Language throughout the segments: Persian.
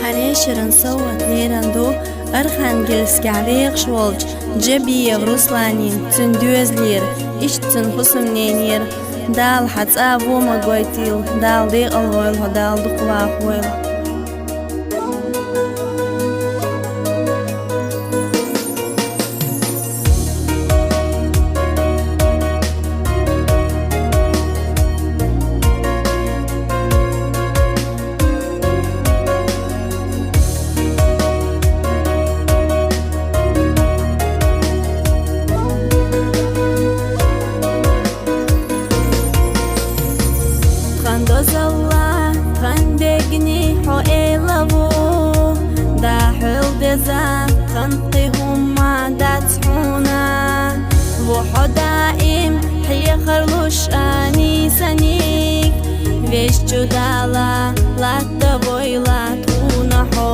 حني شرن صوت ليرندو أرخانجلسك عريق شولج جبي غروسلانين تندوز لير إشتن خصم نينير دال حتى أبو مقويتيل دال دي الويل ودال دقوا خويل دوزلا خندقني حويلبو دا حل دزا خنقهم ما داتحونا بوحو دائم حي خرلوش آني سنيك ويش جدالا لا تبوي لا تونحو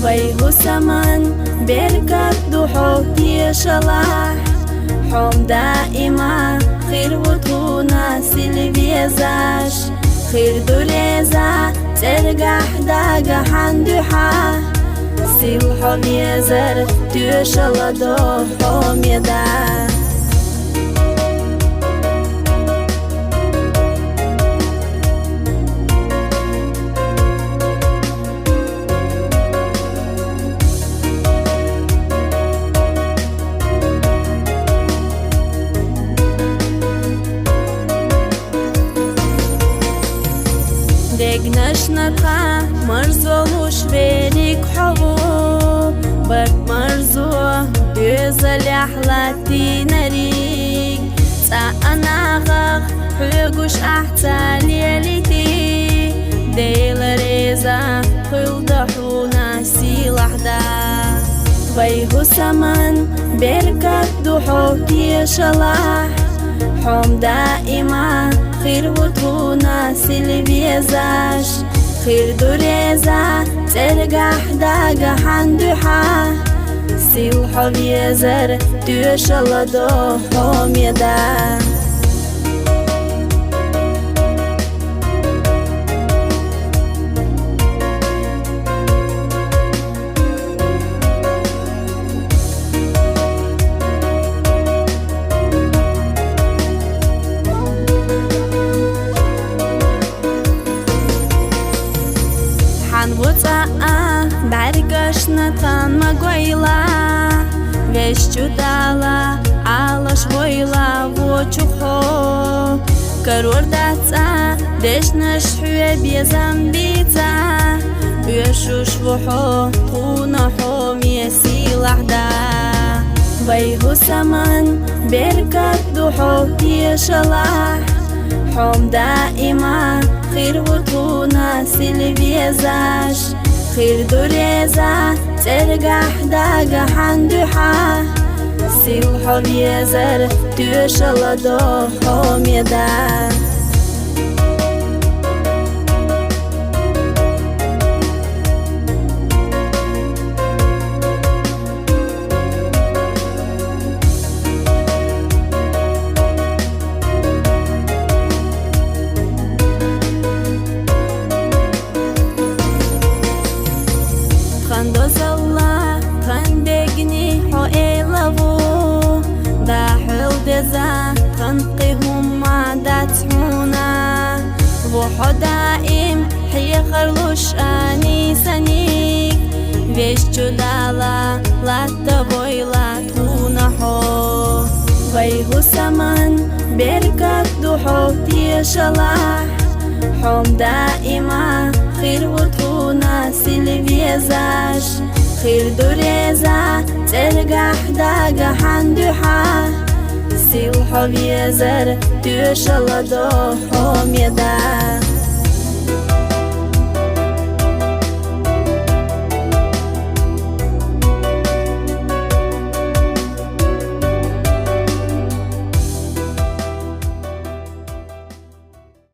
ويهو سمن بركات دوحو تيشلاح حوم دائما خير وطونا سلفيزاش خير دوريزا ترقح داقا حندوحا سيلحو ميزر تيشلا دوحو ميدا دقناش نطع مرزولوش فيليك حبو برد مرزو يزل أحلاتي نريك سأنا غاق حقوش أحتا ليلتي ديل ريزا خل دحونا سيلح دا ويهو سمن بركات دوحو تيشلاح حوم دائما خير وطونا سلفيزاش خير دوريزا ترقح داقا حندوحا سيلحو بيزر تيشلا دوحو ميدا حنوطا بعرقش نتان مقويلا ويش جدالا عالش ويلا وچوخو كرور داتا ديش نشحوه بيزم بيتا ويشوش وحو طونحو ميسي لحدا ويهو سمن بركات دوحو تيشلاح حوم دائما خير وطونا سلفيزاش خير دوريزا ترقح داقا حندوحا سيلحو بيزر تيشلا دوحو ميدا دوزلا خندقني حويلبو دا حل دزا خنقهم ما داتحونا بوحو دائم حي خرلوش آني سنيك ويش جدالا لا تبوي لا تونحو ويهو سمن بركات دوحو تيشلاح حوم دائما خير وطونا سلفيزاش خير دوريزا ترقح داقا حندوحا سيلحو بيزر تيشلا دوحو ميدا